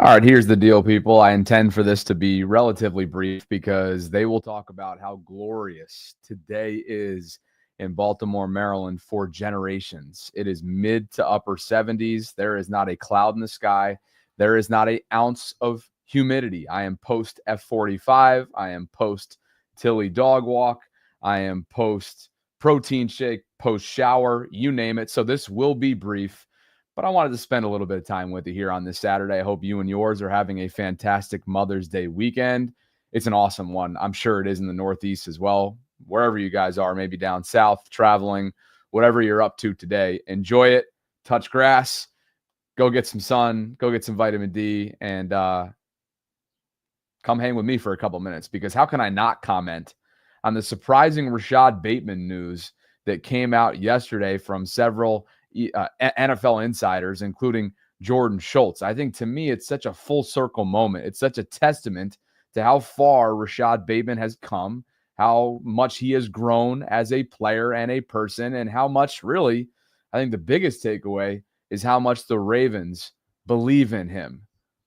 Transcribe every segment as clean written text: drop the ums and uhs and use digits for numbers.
All right, here's the deal, people. I intend for this to be relatively brief because they will talk about how glorious today is in Baltimore, Maryland for generations. It is mid to upper 70s. There is not a cloud in the sky. There is not an ounce of humidity. I am post F45. I am post Tilly dog walk. I am post protein shake, post shower, you name it. So this will be brief. But I wanted to spend a little bit of time with you here on this Saturday. I hope you and yours are having a fantastic Mother's Day weekend. It's an awesome one. I'm sure it is in the Northeast as well. Wherever you guys are, maybe down south, traveling, whatever you're up to today, enjoy it, touch grass, go get some sun, go get some vitamin D, and come hang with me for a couple minutes, because how can I not comment on the surprising Rashod Bateman news that came out yesterday from several NFL insiders, including Jordan Schultz. I think, to me, it's such a full circle moment. It's such a testament to how far Rashod Bateman has come, how much he has grown as a player and a person, and how much, really, I think the biggest takeaway is how much the Ravens believe in him.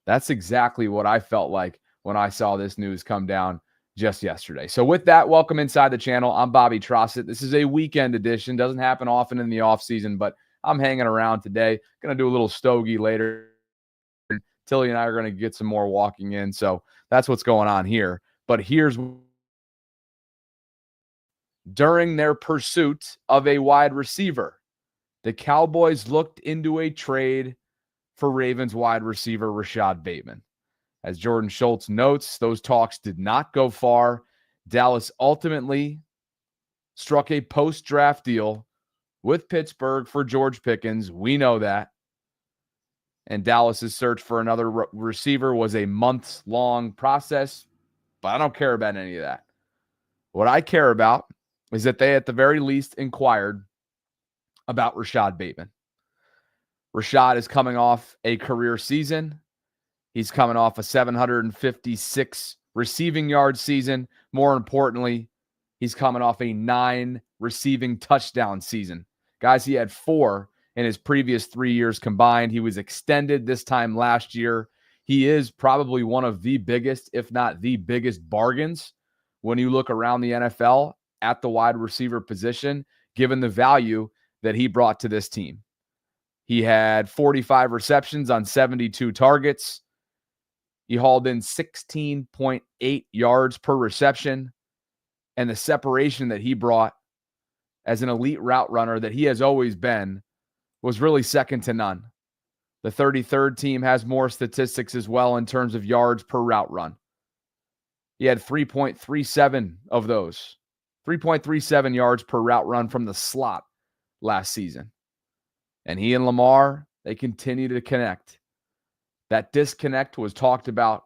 That's exactly what I felt like when I saw this news come down just yesterday. So with that, welcome inside the channel. I'm Bobby Trosset. This is a weekend edition. Doesn't happen often in the offseason, but I'm hanging around today. Going to do a little stogie later. Tilly and I are going to get some more walking in. So that's what's going on here. But here's during their pursuit of a wide receiver, the Cowboys looked into a trade for Ravens wide receiver Rashod Bateman. As Jordan Schultz notes, those talks did not go far. Dallas ultimately struck a post-draft deal with Pittsburgh for George Pickens. We know that. And Dallas's search for another receiver was a months-long process, but I don't care about any of that. What I care about is that they, at the very least, inquired about Rashod Bateman. Rashod is coming off a career season. He's coming off a 756 receiving yard season. More importantly, he's coming off a 9 receiving touchdown season. Guys, he had 4 in his previous 3 years combined. He was extended this time last year. He is probably one of the biggest, if not the biggest, bargains when you look around the NFL at the wide receiver position, given the value that he brought to this team. He had 45 receptions on 72 targets. He hauled in 16.8 yards per reception. And the separation that he brought as an elite route runner that he has always been was really second to none. The 33rd team has more statistics as well in terms of yards per route run. He had 3.37 of those. 3.37 yards per route run from the slot last season. And he and Lamar, they continue to connect. That disconnect was talked about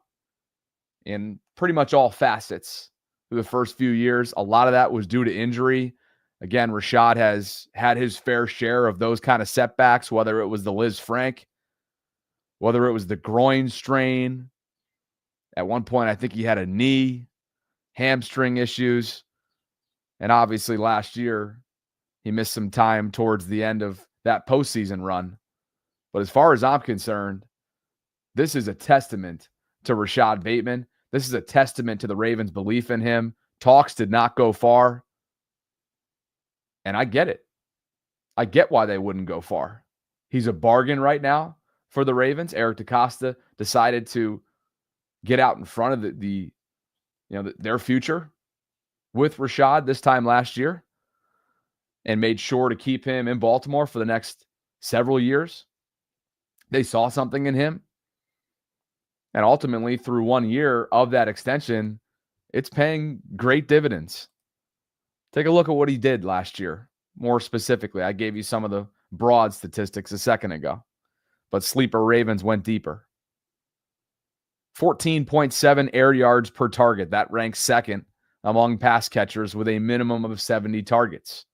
in pretty much all facets through the first few years. A lot of that was due to injury. Again, Rashod has had his fair share of those kind of setbacks, whether it was the Liz Frank, whether it was the groin strain. At one point, I think he had a knee, hamstring issues. And obviously last year, he missed some time towards the end of that postseason run. But as far as I'm concerned, this is a testament to Rashod Bateman. This is a testament to the Ravens' belief in him. Talks did not go far. And I get it. I get why they wouldn't go far. He's a bargain right now for the Ravens. Eric DeCosta decided to get out in front of their future with Rashod this time last year and made sure to keep him in Baltimore for the next several years. They saw something in him. And ultimately, through 1 year of that extension, it's paying great dividends. Take a look at what he did last year. More specifically, I gave you some of the broad statistics a second ago. But Sleeper Ravens went deeper. 14.7 air yards per target. That ranks second among pass catchers with a minimum of 70 targets.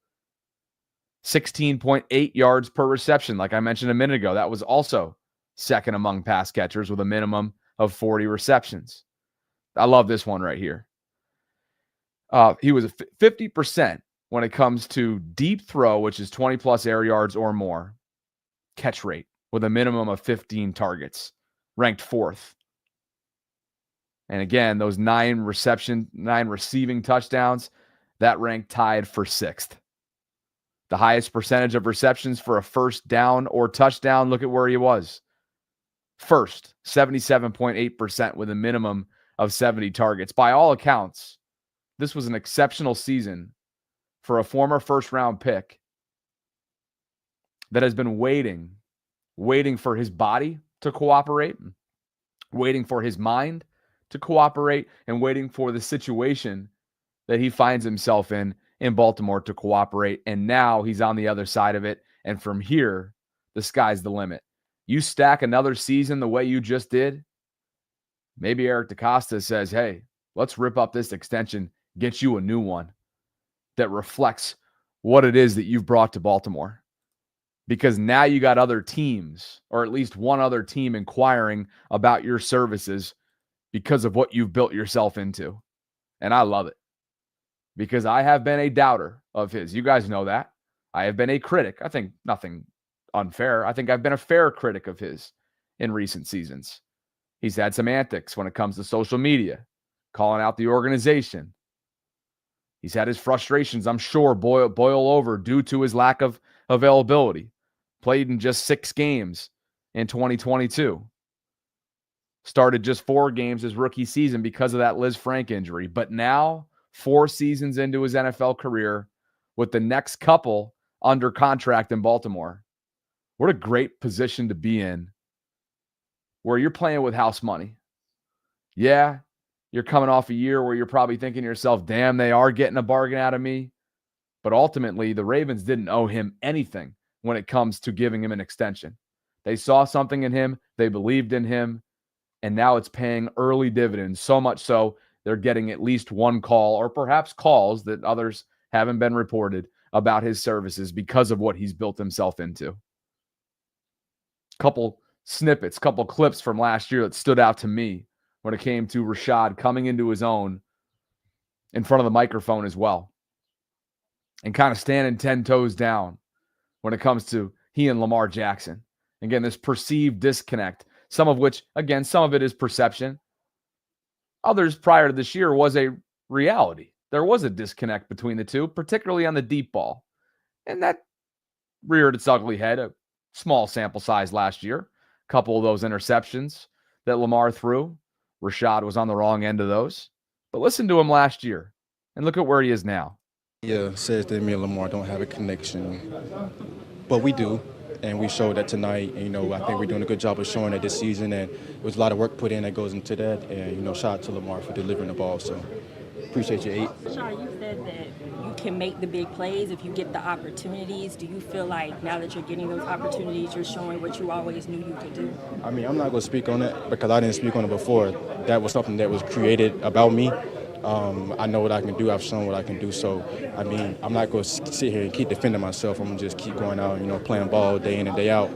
16.8 yards per reception. Like I mentioned a minute ago, that was also second among pass catchers with a minimum of 40 receptions. I love this one right here. He was 50% when it comes to deep throw, which is 20-plus air yards or more, catch rate with a minimum of 15 targets. ranked 4th. And again, those 9 receiving touchdowns, that ranked tied for 6th. The highest percentage of receptions for a first down or touchdown, look at where he was. First, 77.8% with a minimum of 70 targets. By all accounts, this was an exceptional season for a former first-round pick that has been waiting for his body to cooperate, waiting for his mind to cooperate, and waiting for the situation that he finds himself in Baltimore to cooperate. And now he's on the other side of it. And from here, the sky's the limit. You stack another season the way you just did, maybe Eric DeCosta says, hey, let's rip up this extension, get you a new one that reflects what it is that you've brought to Baltimore. Because now you got other teams, or at least one other team, inquiring about your services because of what you've built yourself into. And I love it, because I have been a doubter of his. You guys know that. I have been a critic. I think nothing unfair. I think I've been a fair critic of his in recent seasons. He's had some antics when it comes to social media, calling out the organization. He's had his frustrations, I'm sure, boil over due to his lack of availability. Played in just 6 games in 2022. Started just 4 games his rookie season because of that Liz Frank injury. But now, 4 seasons into his NFL career, with the next couple under contract in Baltimore. What a great position to be in, where you're playing with house money. Yeah, you're coming off a year where you're probably thinking to yourself, damn, they are getting a bargain out of me. But ultimately, the Ravens didn't owe him anything when it comes to giving him an extension. They saw something in him. They believed in him. And now it's paying early dividends, so much so they're getting at least one call, or perhaps calls that others haven't been reported, about his services because of what he's built himself into. Couple snippets, couple clips from last year that stood out to me when it came to Rashod coming into his own in front of the microphone as well, and kind of standing 10 toes down when it comes to he and Lamar Jackson. Again, this perceived disconnect, some of which, again, some of it is perception. Others prior to this year was a reality. There was a disconnect between the two, particularly on the deep ball. And that reared its ugly head, a small sample size last year. A couple of those interceptions that Lamar threw, Rashod was on the wrong end of those. But listen to him last year, and look at where he is now. Yeah, says that me and Lamar don't have a connection, but we do, and we showed that tonight. And, I think we're doing a good job of showing that this season, and there was a lot of work put in that goes into that. And shout out to Lamar for delivering the ball. So appreciate you, Eight. Rashod, you said that you can make the big plays if you get the opportunities. Do you feel like now that you're getting those opportunities, you're showing what you always knew you could do? I mean, I'm not going to speak on it because I didn't speak on it before. That was something that was created about me. I know what I can do. I've shown what I can do. So, I mean, I'm not going to sit here and keep defending myself. I'm going to just keep going out and, playing ball day in and day out.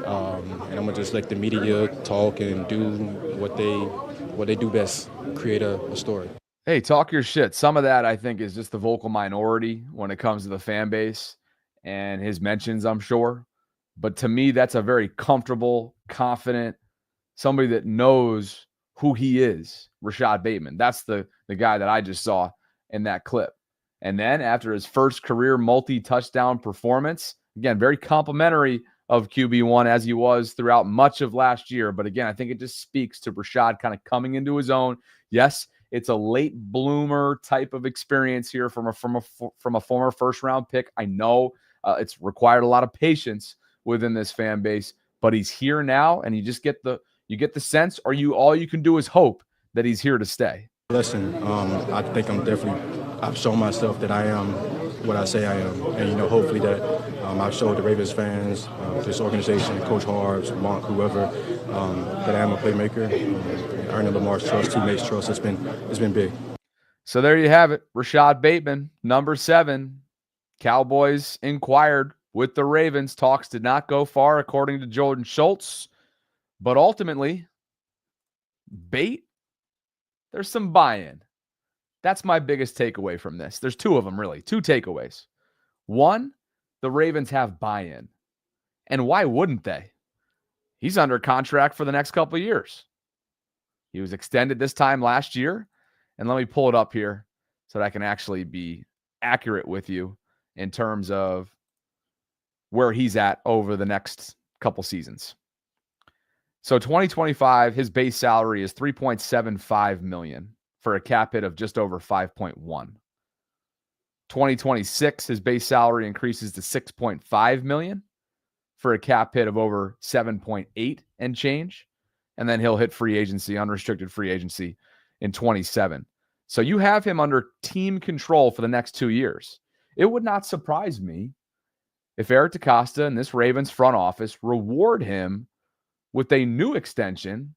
And I'm going to just let the media talk and do what they do best, create a story. Hey, talk your shit. Some of that, I think, is just the vocal minority when it comes to the fan base and his mentions, I'm sure. But to me, that's a very comfortable, confident, somebody that knows who he is, Rashod Bateman. That's the guy that I just saw in that clip. And then after his first career multi-touchdown performance, again, very complimentary of QB1 as he was throughout much of last year. But again, I think it just speaks to Rashod kind of coming into his own. Yes, it's a late bloomer type of experience here from a former first-round pick. I know it's required a lot of patience within this fan base, but he's here now, and you just get the sense, or all you can do is hope that he's here to stay. Listen, I think I've shown myself that I am what I say I am, and hopefully that I've showed the Ravens fans, this organization, Coach Harbs, Monk, whoever, that I am a playmaker. Earning Lamar's trust, teammates' trust, it's been big. So there you have it, Rashod Bateman, number 7. Cowboys inquired with the Ravens. Talks did not go far, according to Jordan Schultz, but ultimately, there's some buy-in. That's my biggest takeaway from this. There's 2 of them, really. 2 takeaways. 1, the Ravens have buy-in. And why wouldn't they? He's under contract for the next couple of years. He was extended this time last year. And let me pull it up here so that I can actually be accurate with you in terms of where he's at over the next couple seasons. So 2025, his base salary is $3.75 million for a cap hit of just over 5.1. 2026, his base salary increases to $6.5 million for a cap hit of over 7.8 and change. And then he'll hit free agency, unrestricted free agency in 27. So you have him under team control for the next 2 years. It would not surprise me if Eric DeCosta and this Ravens front office reward him with a new extension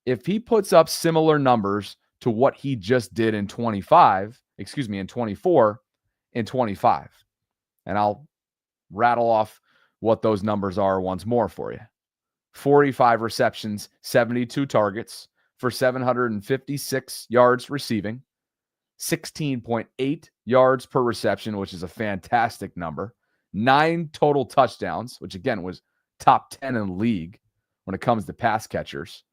if he puts up similar numbers to what he just did in 24 and 25. And I'll rattle off what those numbers are once more for you. 45 receptions, 72 targets for 756 yards receiving, 16.8 yards per reception, which is a fantastic number, 9 total touchdowns, which again was top 10 in the league when it comes to pass catchers.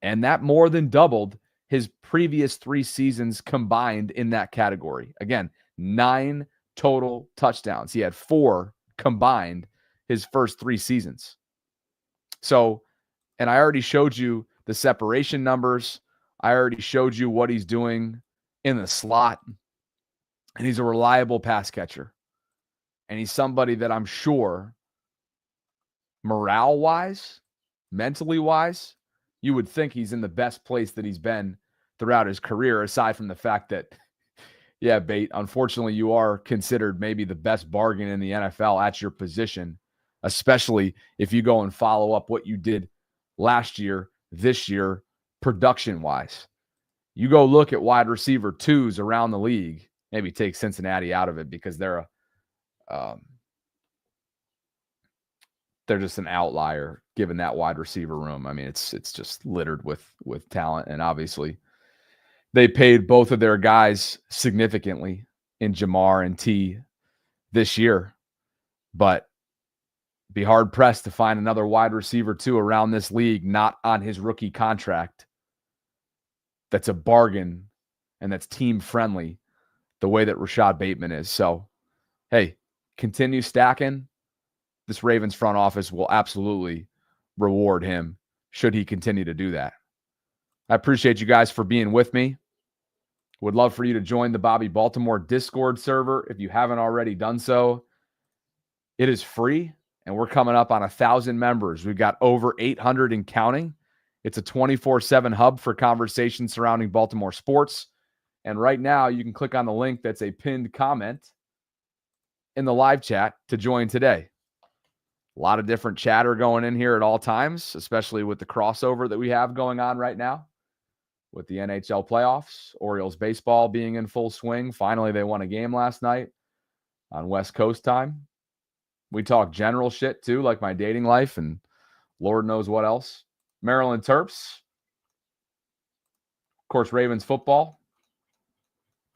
And that more than doubled his previous 3 seasons combined in that category. Again, 9 total touchdowns. He had 4 combined his first 3 seasons. So, and I already showed you the separation numbers. I already showed you what he's doing in the slot. And he's a reliable pass catcher. And he's somebody that I'm sure morale-wise, mentally-wise, you would think he's in the best place that he's been throughout his career, aside from the fact that, yeah, Bate, unfortunately, you are considered maybe the best bargain in the NFL at your position, especially if you go and follow up what you did last year, this year, production-wise. You go look at wide receiver 2s around the league, maybe take Cincinnati out of it because they're just an outlier given that wide receiver room. I mean, it's just littered with talent, and obviously they paid both of their guys significantly in Jamar and T this year, but be hard pressed to find another wide receiver 2 around this league not on his rookie contract that's a bargain and that's team friendly the way that Rashod Bateman is. So, hey, continue stacking. This Ravens front office will absolutely reward him should he continue to do that. I appreciate you guys for being with me. Would love for you to join the Bobby Baltimore Discord server if you haven't already done so. It is free, and we're coming up on 1,000 members. We've got over 800 and counting. It's a 24/7 hub for conversations surrounding Baltimore sports. And right now, you can click on the link that's a pinned comment in the live chat to join today. A lot of different chatter going in here at all times, especially with the crossover that we have going on right now with the NHL playoffs, Orioles baseball being in full swing. Finally, they won a game last night on West Coast time. We talk general shit too, like my dating life and Lord knows what else. Maryland Terps. Of course, Ravens football.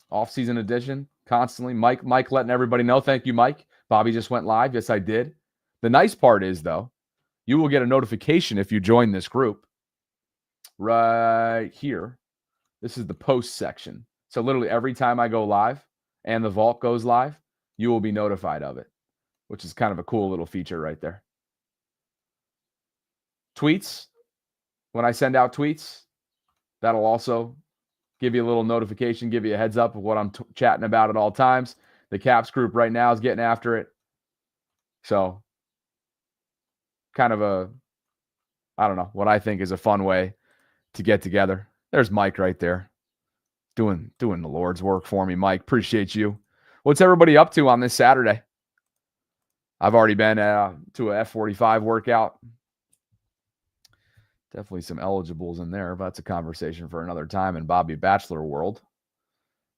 Off-season edition, constantly. Mike letting everybody know. Thank you, Mike. Bobby just went live. Yes, I did. The nice part is, though, you will get a notification if you join this group right here. This is the post section. So literally every time I go live and the vault goes live, you will be notified of it, which is kind of a cool little feature right there. Tweets. When I send out tweets, that'll also give you a little notification, give you a heads up of what I'm chatting about at all times. The Caps group right now is getting after it. So kind of what I think is a fun way to get together. There's Mike right there doing the Lord's work for me. Mike, appreciate you. What's everybody up to on this Saturday? I've already been to a F45 workout. Definitely some eligibles in there, but that's a conversation for another time in Bobby Bachelor world.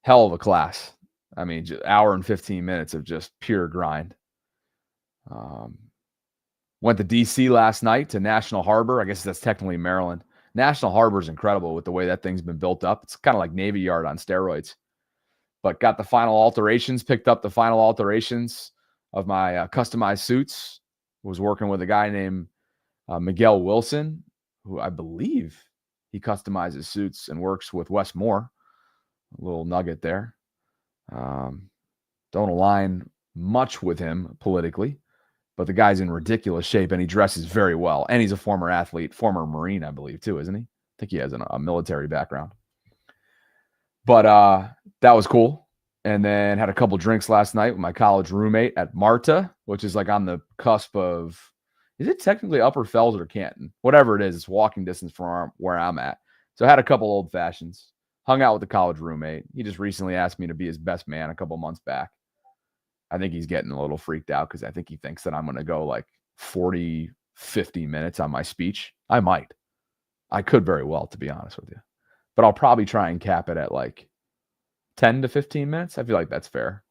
Hell of a class. I mean, just hour and 15 minutes of just pure grind. Went to D.C. last night to National Harbor. I guess that's technically Maryland. National Harbor is incredible with the way that thing's been built up. It's kind of like Navy Yard on steroids. But got the final alterations, picked up the final alterations of my customized suits. Was working with a guy named Miguel Wilson, who I believe he customizes suits and works with Wes Moore. A little nugget there. Don't align much with him politically, but the guy's in ridiculous shape and he dresses very well. And he's a former athlete, former Marine, I believe, too, isn't he? I think he has a military background. But that was cool. And then had a couple drinks last night with my college roommate at Marta, which is like on the cusp of, is it technically Upper Fells or Canton? Whatever it is, it's walking distance from where I'm at. So I had a couple old fashions, hung out with the college roommate. He just recently asked me to be his best man a couple months back. I think he's getting a little freaked out because I think he thinks that I'm going to go like 40, 50 minutes on my speech. I might. I could very well, to be honest with you. But I'll probably try and cap it at like 10 to 15 minutes. I feel like that's fair.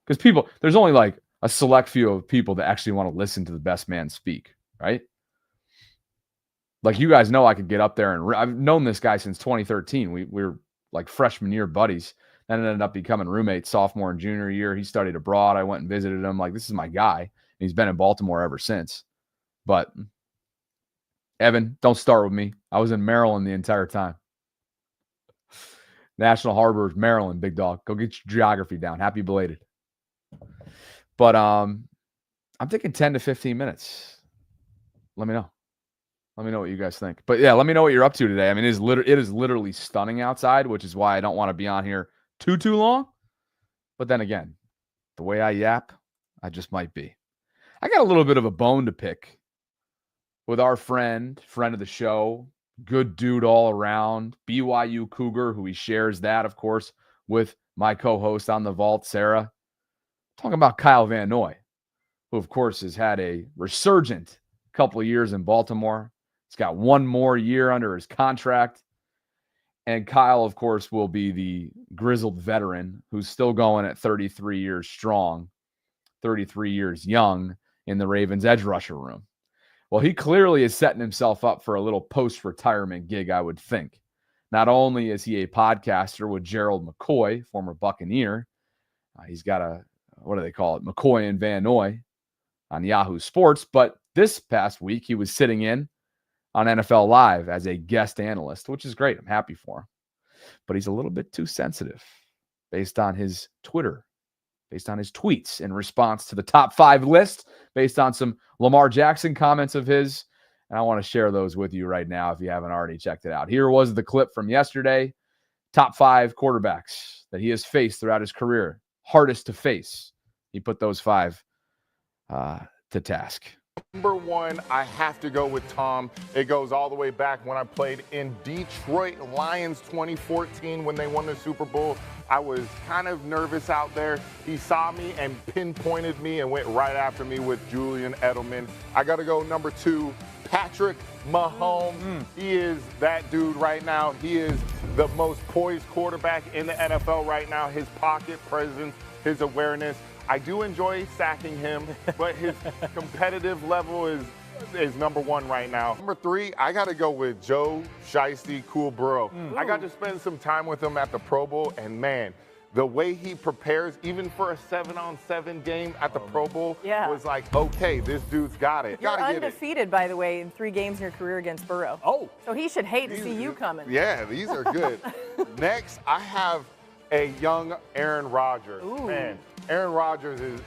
Because there's only like a select few of people that actually want to listen to the best man speak, right? Like you guys know I could get up there and I've known this guy since 2013. We were like freshman year buddies. Then ended up becoming roommates sophomore and junior year. He studied abroad. I went and visited him. Like, this is my guy. And he's been in Baltimore ever since. But Evan, don't start with me. I was in Maryland the entire time. National Harbor, Maryland, big dog. Go get your geography down. Happy belated. But I'm thinking 10 to 15 minutes. Let me know. Let me know what you guys think. But yeah, let me know what you're up to today. I mean, it is literally stunning outside, which is why I don't want to be on here too long. But then again, the way I yap, I just might be. I got a little bit of a bone to pick with our friend of the show, good dude all around, BYU Cougar, who he shares that, of course, with my co-host on the vault, Sarah. Talking about Kyle Van Noy, who, of course, has had a resurgent couple of years in Baltimore. He's got one more year under his contract. And Kyle, of course, will be the grizzled veteran who's still going at 33 years strong, 33 years young in the Ravens edge rusher room. Well, he clearly is setting himself up for a little post-retirement gig, I would think. Not only is he a podcaster with Gerald McCoy, former Buccaneer, he's got a, what do they call it, McCoy and Van Noy on Yahoo Sports, but this past week he was sitting in on NFL Live as a guest analyst, which is great. I'm happy for him. But he's a little bit too sensitive based on his Twitter, based on his tweets in response to the top 5 list, based on some Lamar Jackson comments of his. And I want to share those with you right now if you haven't already checked it out. Here was the clip from yesterday. Top 5 quarterbacks that he has faced throughout his career. Hardest to face. He put those 5 to task. Number 1, I have to go with Tom. It goes all the way back when I played in Detroit Lions 2014 when they won the Super Bowl. I was kind of nervous out there. He saw me and pinpointed me and went right after me with Julian Edelman. I got to go number 2, Patrick Mahomes. He is that dude right now. He is the most poised quarterback in the NFL right now. His pocket presence, his awareness. I do enjoy sacking him, but his competitive level is number 1 right now. Number 3, I got to go with Joe Shiesty Cool Bro. I got to spend some time with him at the Pro Bowl, and man, the way he prepares, even for a 7-on-7 game at the Pro Bowl, was like, okay, this dude's got it. You're undefeated, by the way, in 3 games in your career against Burrow. Oh. So he should hate to see you coming. Yeah, these are good. Next, I have a young Aaron Rodgers. Ooh. Man, Aaron Rodgers is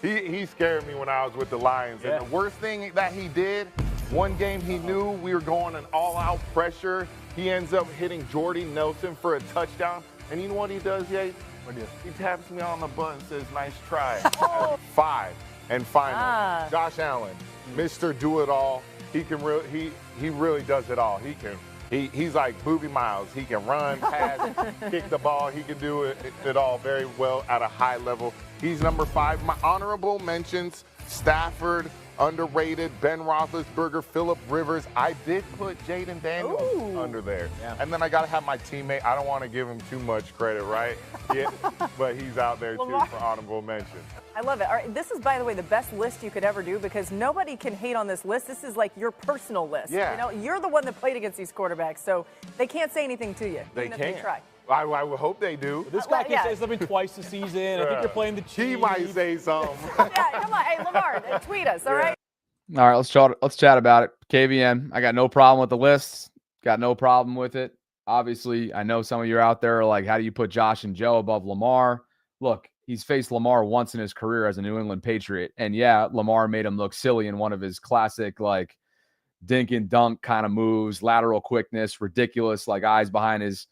he scared me when I was with the Lions. And the worst thing that he did, one game he knew we were going an all-out pressure. He ends up hitting Jordy Nelson for a touchdown. And you know what he does, Yates? He taps me on the butt and says, nice try. 5. And final, Josh Allen, Mr. Do-It-All. He can he really does it all. He's like Booby Miles. He can run, pass, kick the ball. He can do it all very well at a high level. He's number 5. My honorable mentions, Stafford, underrated, Ben Roethlisberger, Phillip Rivers. I did put Jaden Daniels under there. Yeah. And then I got to have my teammate. I don't want to give him too much credit, right? Yeah, but he's out there too for honorable mentions. I love it. All right, this is, by the way, the best list you could ever do because nobody can hate on this list. This is like your personal list. Yeah. You know, you're the one that played against these quarterbacks, so they can't say anything to you. They even can't. If they try. I would hope they do. This guy can say something twice a season. I think you're playing the Chiefs. He might say something. Yeah, come on. Hey, Lamar, tweet us, all right? All right, let's chat about it. KVN, I got no problem with the list. Got no problem with it. Obviously, I know some of you out there are like, how do you put Josh and Joe above Lamar? Look, he's faced Lamar once in his career as a New England Patriot. And yeah, Lamar made him look silly in one of his classic, like, dink and dunk kind of moves, lateral quickness, ridiculous, like eyes behind his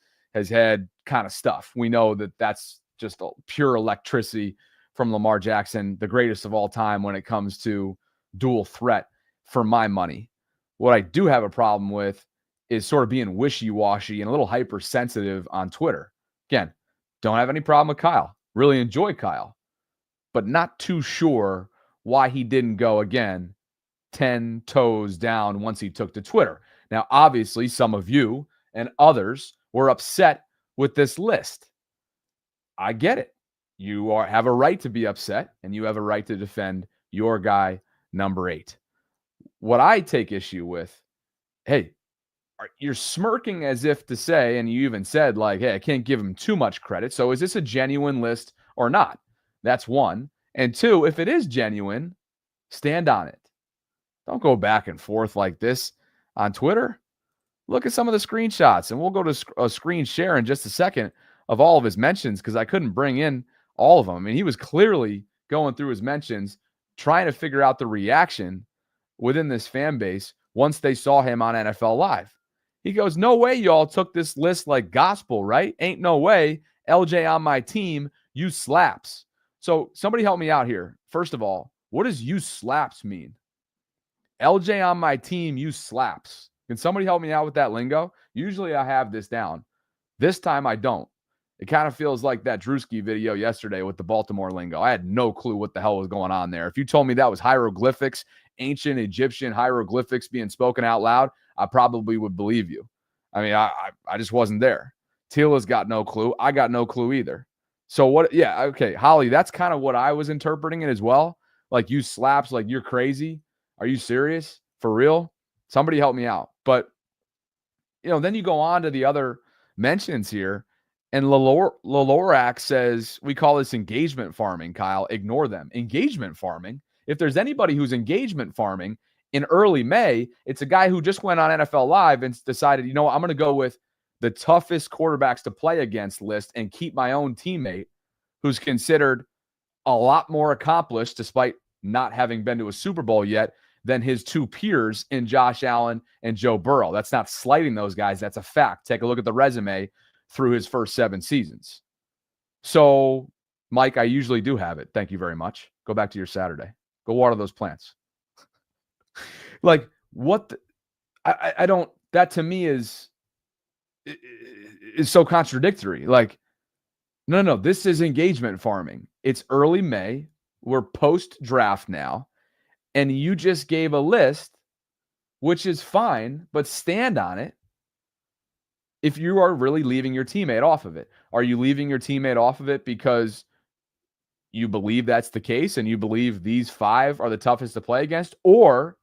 head kind of stuff. We know that that's just pure electricity from Lamar Jackson, the greatest of all time when it comes to dual threat for my money. What I do have a problem with is sort of being wishy-washy and a little hypersensitive on Twitter. Again, don't have any problem with Kyle. Really enjoy Kyle, but not too sure why he didn't go again 10 toes down once he took to Twitter. Now, obviously, some of you and others were upset with this list. I get it. You have a right to be upset, and you have a right to defend your guy, number 8. What I take issue with, hey, you're smirking as if to say, and you even said, like, hey, I can't give him too much credit. So is this a genuine list or not? That's one. And two, if it is genuine, stand on it. Don't go back and forth like this on Twitter. Look at some of the screenshots, and we'll go to a screen share in just a second of all of his mentions because I couldn't bring in all of them. I mean, he was clearly going through his mentions, trying to figure out the reaction within this fan base once they saw him on NFL Live. He goes, no way y'all took this list like gospel, right? Ain't no way. LJ on my team, you slaps. So somebody help me out here. First of all, what does you slaps mean? LJ on my team, you slaps. Can somebody help me out with that lingo? Usually I have this down. This time I don't. It kind of feels like that Drewski video yesterday with the Baltimore lingo. I had no clue what the hell was going on there. If you told me that was hieroglyphics, ancient Egyptian hieroglyphics being spoken out loud, I probably would believe you. I mean, I just wasn't there. Tila's got no clue. I got no clue either. So what? Yeah, okay, Holly, that's kind of what I was interpreting it as well. Like you slaps, like you're crazy. Are you serious? For real? Somebody help me out. But, then you go on to the other mentions here, and Lalorak says, we call this engagement farming, Kyle. Ignore them. Engagement farming? If there's anybody who's engagement farming in early May, it's a guy who just went on NFL Live and decided, I'm going to go with the toughest quarterbacks to play against list and keep my own teammate who's considered a lot more accomplished despite not having been to a Super Bowl yet than his two peers in Josh Allen and Joe Burrow. That's not slighting those guys. That's a fact. Take a look at the resume through his first 7 seasons. So, Mike, I usually do have it. Thank you very much. Go back to your Saturday. Go water those plants. Like, what? I don't, that to me is so contradictory. Like, no, this is engagement farming. It's early May. We're post-draft now. And you just gave a list, which is fine, but stand on it if you are really leaving your teammate off of it. Are you leaving your teammate off of it because you believe that's the case and you believe these 5 are the toughest to play against? Or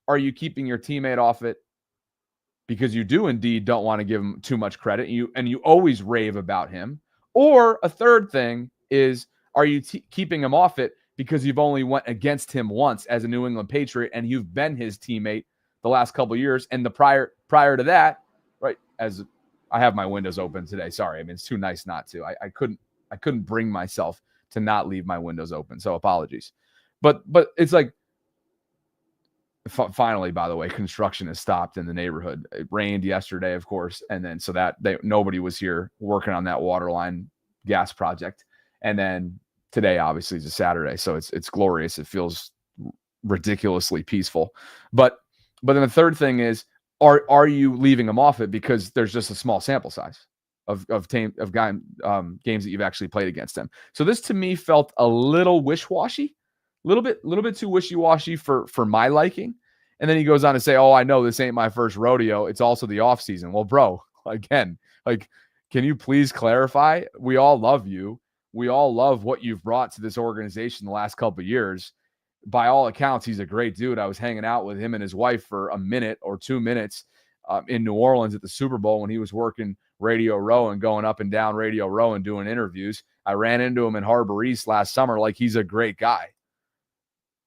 are you keeping your teammate off it because you do indeed don't want to give him too much credit and you always rave about him? Or a third thing is, are you keeping him off it because you've only went against him once as a New England Patriot and you've been his teammate the last couple of years, and the prior to that, right? As I have my windows open today. Sorry, I mean, it's too nice not to. I couldn't bring myself to not leave my windows open, so apologies. But it's like, finally, by the way, construction has stopped in the neighborhood. It rained yesterday, of course, and then so that nobody was here working on that water line gas project, and then today obviously is a Saturday, so it's glorious. It feels ridiculously peaceful. But then the third thing is, are you leaving them off it because there's just a small sample size of games that you've actually played against them? So this to me felt a little wish-washy, a little bit too wishy-washy for my liking. And then he goes on to say, "Oh, I know this ain't my first rodeo. It's also the off season." Well, bro, again, like, can you please clarify? We all love you. We all love what you've brought to this organization the last couple of years. By all accounts, he's a great dude. I was hanging out with him and his wife for a minute or 2 minutes in New Orleans at the Super Bowl when he was working Radio Row and going up and down Radio Row and doing interviews. I ran into him in Harbor East last summer. Like, he's a great guy.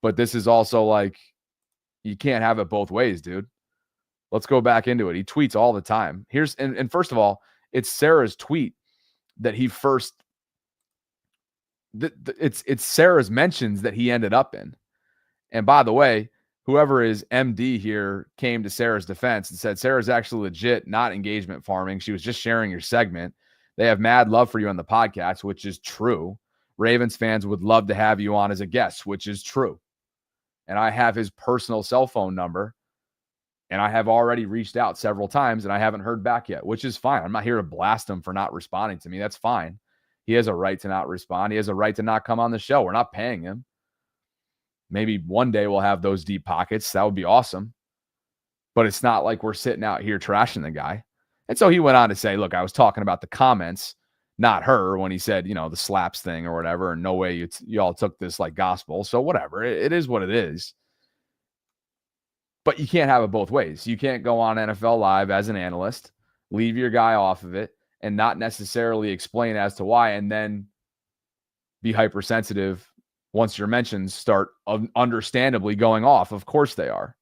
But this is also like, You can't have it both ways, dude. Let's go back into it. He tweets all the time. And first of all, it's Sarah's tweet that he first. It's Sarah's mentions that he ended up in. And by the way, whoever is MD here came to Sarah's defense and said, Sarah's actually legit, not engagement farming. She was just sharing your segment. They have mad love for you on the podcast, which is true. Ravens fans would love to have you on as a guest, which is true. And I have his personal cell phone number, and I have already reached out several times, and I haven't heard back yet, which is fine. I'm not here to blast him for not responding to me. That's fine. He has a right to not respond. He has a right to not come on the show. We're not paying him. Maybe one day we'll have those deep pockets. That would be awesome. But it's not like we're sitting out here trashing the guy. And so he went on to say, look, I was talking about the comments, not her, when he said, the slaps thing or whatever. And no way you all took this like gospel. So whatever. It is what it is. But you can't have it both ways. You can't go on NFL Live as an analyst, leave your guy off of it, and not necessarily explain as to why, and then be hypersensitive once your mentions start understandably going off. Of course they are.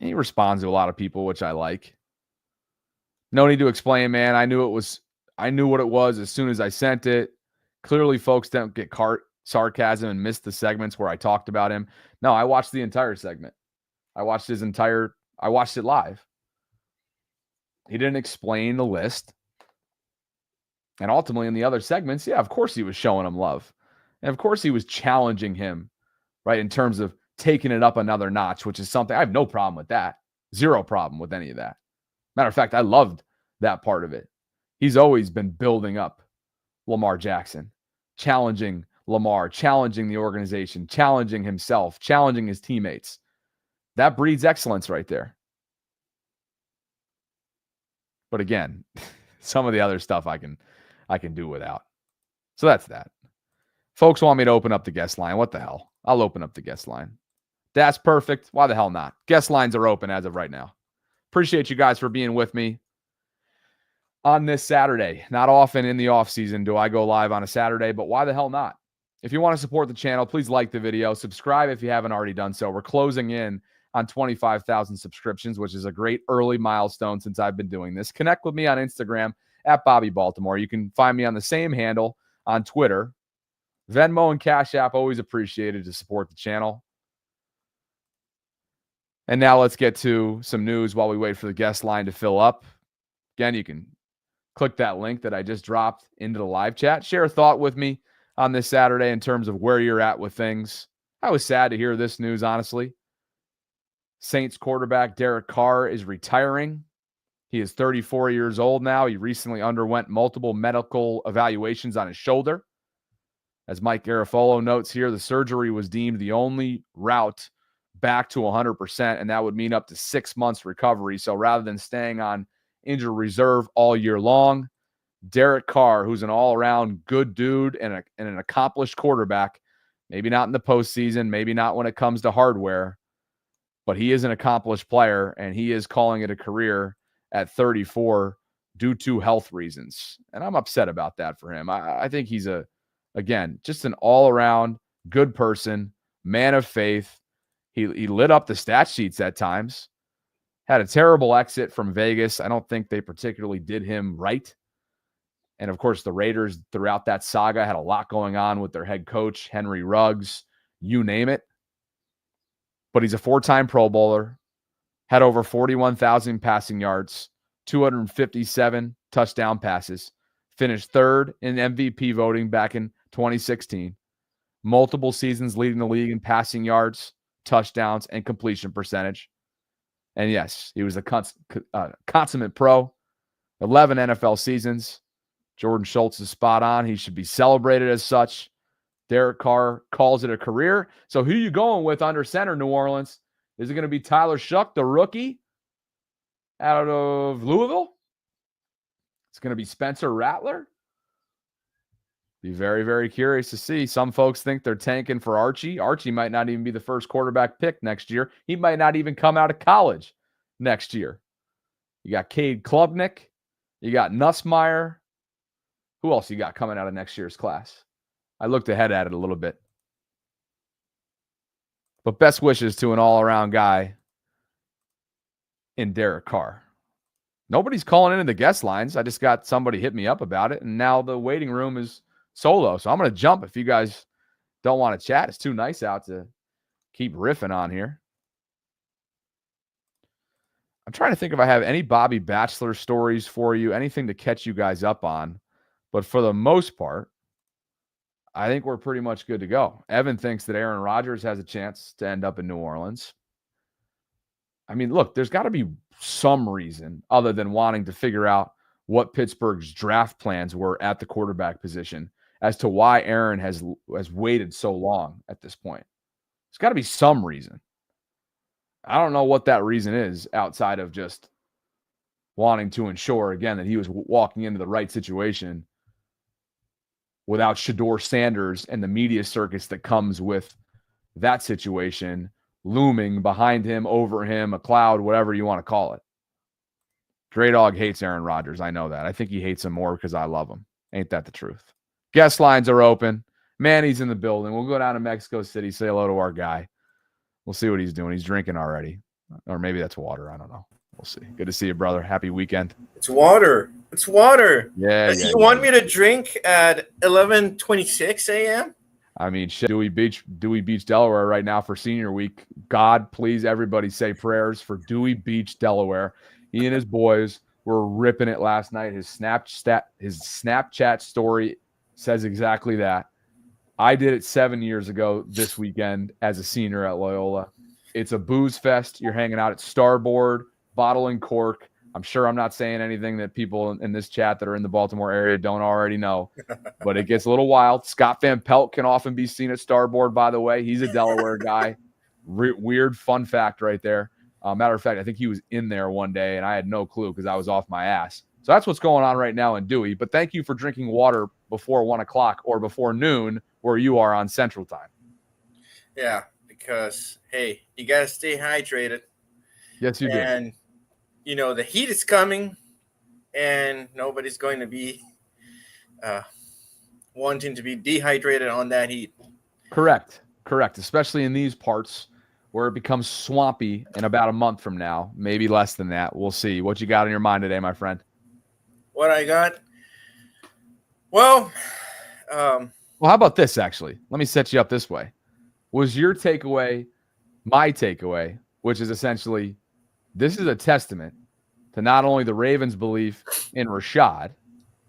And he responds to a lot of people, which I like. No need to explain, man. I knew what it was as soon as I sent it. Clearly, folks don't get sarcasm and miss the segments where I talked about him. No, I watched the entire segment. I watched it live. He didn't explain the list. And ultimately in the other segments, yeah, of course he was showing him love. And of course he was challenging him, right, in terms of taking it up another notch, which is something I have no problem with that. Zero problem with any of that. Matter of fact, I loved that part of it. He's always been building up Lamar Jackson, challenging Lamar, challenging the organization, challenging himself, challenging his teammates. That breeds excellence right there. But again, some of the other stuff I can do without. So that's that. Folks want me to open up the guest line. What the hell? I'll open up the guest line. That's perfect. Why the hell not? Guest lines are open as of right now. Appreciate you guys for being with me on this Saturday. Not often in the off season do I go live on a Saturday, but why the hell not? If you want to support the channel, please like the video. Subscribe if you haven't already done so. We're closing in on 25,000 subscriptions, which is a great early milestone since I've been doing this. Connect with me on Instagram at Bobby Baltimore. You can find me on the same handle on Twitter. Venmo and Cash App, always appreciated to support the channel. And now let's get to some news while we wait for the guest line to fill up. Again, you can click that link that I just dropped into the live chat. Share a thought with me on this Saturday in terms of where you're at with things. I was sad to hear this news, honestly. Saints quarterback Derek Carr is retiring. He is 34 years old now. He recently underwent multiple medical evaluations on his shoulder. As Mike Garafolo notes here, the surgery was deemed the only route back to 100%, and that would mean up to 6 months recovery. So rather than staying on injured reserve all year long, Derek Carr, who's an all-around good dude and an accomplished quarterback, maybe not in the postseason, maybe not when it comes to hardware, but he is an accomplished player, and he is calling it a career at 34 due to health reasons. And I'm upset about that for him. I think he's again, just an all-around good person, man of faith. He lit up the stat sheets at times. Had a terrible exit from Vegas. I don't think they particularly did him right. And, of course, the Raiders throughout that saga had a lot going on with their head coach, Henry Ruggs, you name it. But he's a 4-time Pro Bowler, had over 41,000 passing yards, 257 touchdown passes, finished third in MVP voting back in 2016, multiple seasons leading the league in passing yards, touchdowns, and completion percentage. And yes, he was a consummate pro, 11 NFL seasons. Jordan Schultz is spot on. He should be celebrated as such. Derek Carr calls it a career. So who you going with under center, New Orleans? Is it going to be Tyler Shuck, the rookie out of Louisville? It's going to be Spencer Rattler. Be very, very curious to see. Some folks think they're tanking for Archie. Archie might not even be the first quarterback pick next year. He might not even come out of college next year. You got Cade Klubnik. You got Nussmeier. Who else you got coming out of next year's class? I looked ahead at it a little bit. But best wishes to an all-around guy in Derek Carr. Nobody's calling into the guest lines. I just got somebody hit me up about it, and now the waiting room is solo. So I'm going to jump if you guys don't want to chat. It's too nice out to keep riffing on here. I'm trying to think if I have any Bobby Bachelor stories for you, anything to catch you guys up on. But for the most part, I think we're pretty much good to go. Evan thinks that Aaron Rodgers has a chance to end up in New Orleans. I mean, look, there's got to be some reason other than wanting to figure out what Pittsburgh's draft plans were at the quarterback position as to why Aaron has waited so long at this point. There's got to be some reason. I don't know what that reason is outside of just wanting to ensure, again, that he was walking into the right situation without Shedeur Sanders and the media circus that comes with that situation looming behind him, over him, a cloud, whatever you want to call it. Dre Dog hates Aaron Rodgers. I know that. I think he hates him more because I love him. Ain't that the truth? Guest lines are open. Manny's in the building. We'll go down to Mexico City, say hello to our guy. We'll see what he's doing. He's drinking already. Or maybe that's water. I don't know. We'll see. Good to see you, brother. Happy weekend. It's water. It's water. Yeah. You want me to drink at 11:26 a.m.? I mean, shit, Dewey Beach, Delaware right now for senior week. God, please, everybody say prayers for Dewey Beach, Delaware. He and his boys were ripping it last night. His Snapchat story says exactly that. I did it 7 years ago this weekend as a senior at Loyola. It's a booze fest. You're hanging out at Starboard, bottle and cork. I'm sure I'm not saying anything that people in this chat that are in the Baltimore area don't already know, but it gets a little wild. Scott Van Pelt can often be seen at Starboard, by the way. He's a Delaware guy. Weird fun fact right there. Matter of fact, I think he was in there one day, and I had no clue because I was off my ass. So that's what's going on right now in Dewey. But thank you for drinking water before 1 o'clock or before noon where you are on Central Time. Yeah, because, hey, you got to stay hydrated. Yes, you do. And, you know, the heat is coming, and nobody's going to be wanting to be dehydrated on that heat. Correct. Especially in these parts where it becomes swampy in about a month from now, maybe less than that. We'll see. What you got on your mind today, my friend? What I got? Well, how about this, actually? Let me set you up this way. Was your takeaway my takeaway, which is essentially this is a testament to not only the Ravens' belief in Rashod,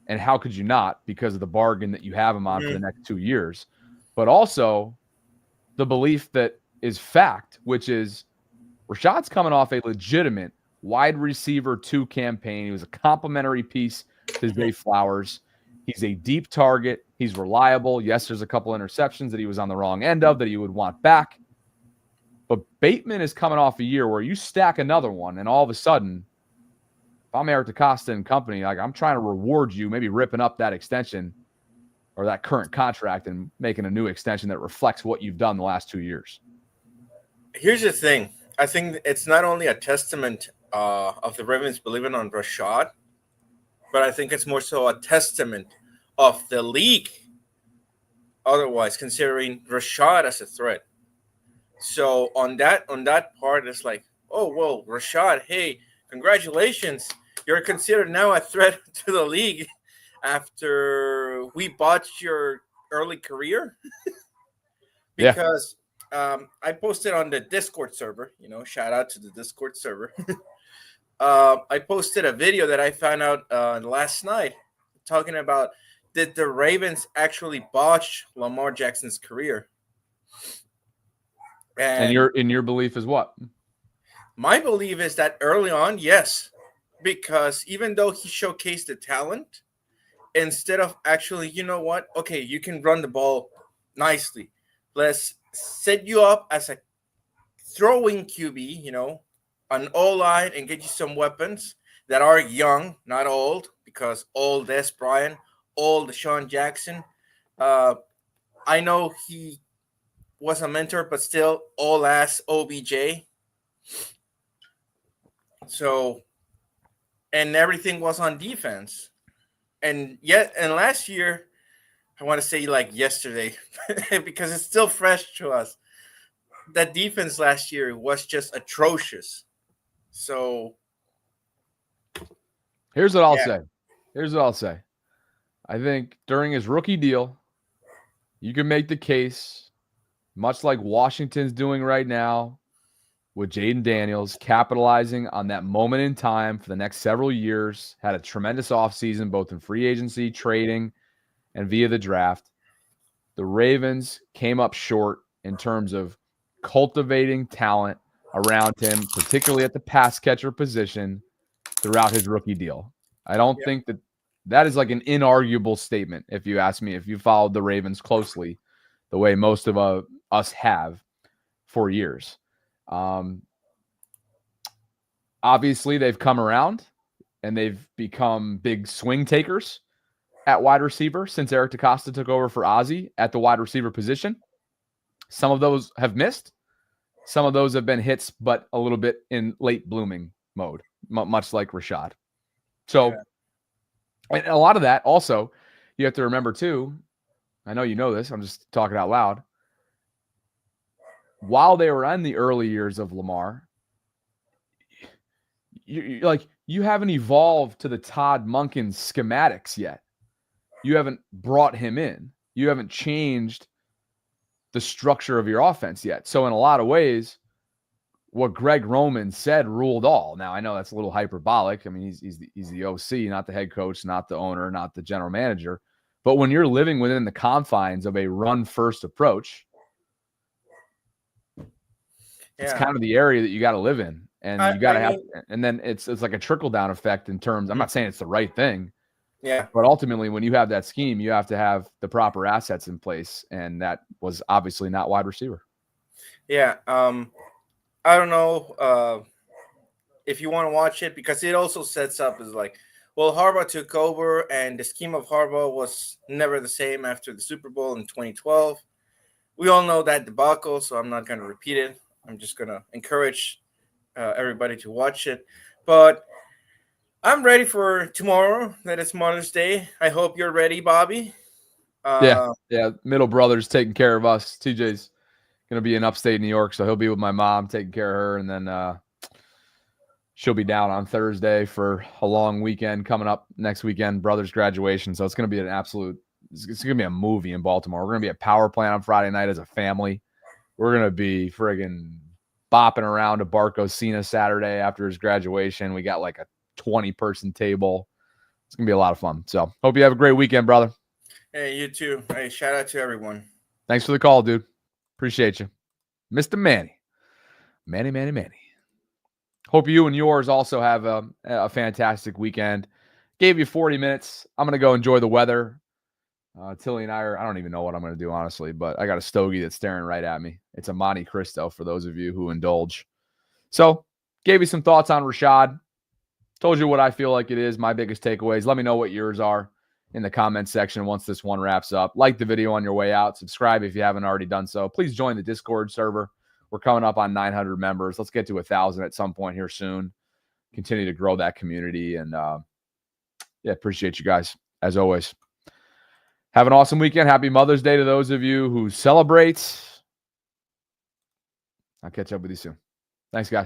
and how could you not because of the bargain that you have him on for the next 2 years, but also the belief that is fact, which is Rashod's coming off a legitimate wide receiver 2 campaign. He was a complimentary piece to Zay Flowers. He's a deep target. He's reliable. Yes, there's a couple interceptions that he was on the wrong end of that he would want back. But Bateman is coming off a year where you stack another one, and all of a sudden, if I'm Eric DeCosta and company, like I'm trying to reward you, maybe ripping up that extension or that current contract and making a new extension that reflects what you've done the last 2 years. Here's the thing. I think it's not only a testament of the Ravens believing on Rashod, but I think it's more so a testament of the league otherwise considering Rashod as a threat. So on that part, it's like, oh, well, Rashod, hey, congratulations. You're considered now a threat to the league after we botched your early career. Because I posted on the Discord server, shout out to the Discord server. I posted a video that I found out last night talking about did the Ravens actually botch Lamar Jackson's career? And your belief is what? My belief is that early on, yes, because even though he showcased the talent, instead of actually, you know what? Okay, you can run the ball nicely. Let's set you up as a throwing QB, an O-line, and get you some weapons that are young, not old, because old Des Bryant, old Deshaun Jackson. I know he was a mentor, but still all ass OBJ. So, and everything was on defense. And last year, I want to say like yesterday because it's still fresh to us. That defense last year was just atrocious. So Here's what I'll Yeah. say. Here's what I'll say. I think during his rookie deal, you can make the case, much like Washington's doing right now with Jaden Daniels, capitalizing on that moment in time for the next several years, had a tremendous offseason, both in free agency, trading, and via the draft. The Ravens came up short in terms of cultivating talent around him, particularly at the pass catcher position throughout his rookie deal. I don't think that is like an inarguable statement, if you ask me, if you followed the Ravens closely the way most of us have for years. Obviously, they've come around and they've become big swing takers at wide receiver since Eric DeCosta took over for Ozzie at the wide receiver position. Some of those have missed. Some of those have been hits, but a little bit in late blooming mode, much like Rashod. So, and a lot of that also, you have to remember too, I know you know this, I'm just talking out loud. While they were in the early years of Lamar, you haven't evolved to the Todd Monken schematics yet. You haven't brought him in. You haven't changed the structure of your offense yet. So in a lot of ways, what Greg Roman said ruled all. Now, I know that's a little hyperbolic. I mean, he's the OC, not the head coach, not the owner, not the general manager. But when you're living within the confines of a run-first approach, it's kind of the area that you got to live in. And you got to have – and then it's like a trickle-down effect in terms – I'm not saying it's the right thing. Yeah. But ultimately, when you have that scheme, you have to have the proper assets in place. And that was obviously not wide receiver. Yeah. I don't know if you want to watch it because it also sets up as like, well, Harbaugh took over and the scheme of Harbaugh was never the same after the Super Bowl in 2012. We all know that debacle, so I'm not going to repeat it. I'm just going to encourage everybody to watch it. But I'm ready for tomorrow. That is Mother's Day. I hope you're ready, Bobby. Yeah. Middle brother's taking care of us. TJ's going to be in upstate New York, so he'll be with my mom taking care of her, and then she'll be down on Thursday for a long weekend coming up next weekend, brother's graduation. So it's going to be it's going to be a movie in Baltimore. We're going to be at Power Plant on Friday night as a family. We're going to be friggin' bopping around to Barco Cena Saturday after his graduation. We got like a 20-person table. It's going to be a lot of fun. So hope you have a great weekend, brother. Hey, you too. Hey, shout out to everyone. Thanks for the call, dude. Appreciate you. Mr. Manny. Manny. Hope you and yours also have a fantastic weekend. Gave you 40 minutes. I'm going to go enjoy the weather. Tilly and I don't even know what I'm going to do, honestly, but I got a stogie that's staring right at me. It's a Monte Cristo for those of you who indulge. So gave you some thoughts on Rashod. Told you what I feel like it is, my biggest takeaways. Let me know what yours are in the comments section once this one wraps up. Like the video on your way out. Subscribe if you haven't already done so. Please join the Discord server. We're coming up on 900 members. Let's get to 1,000 at some point here soon. Continue to grow that community. And, appreciate you guys, as always. Have an awesome weekend. Happy Mother's Day to those of you who celebrate. I'll catch up with you soon. Thanks, guys.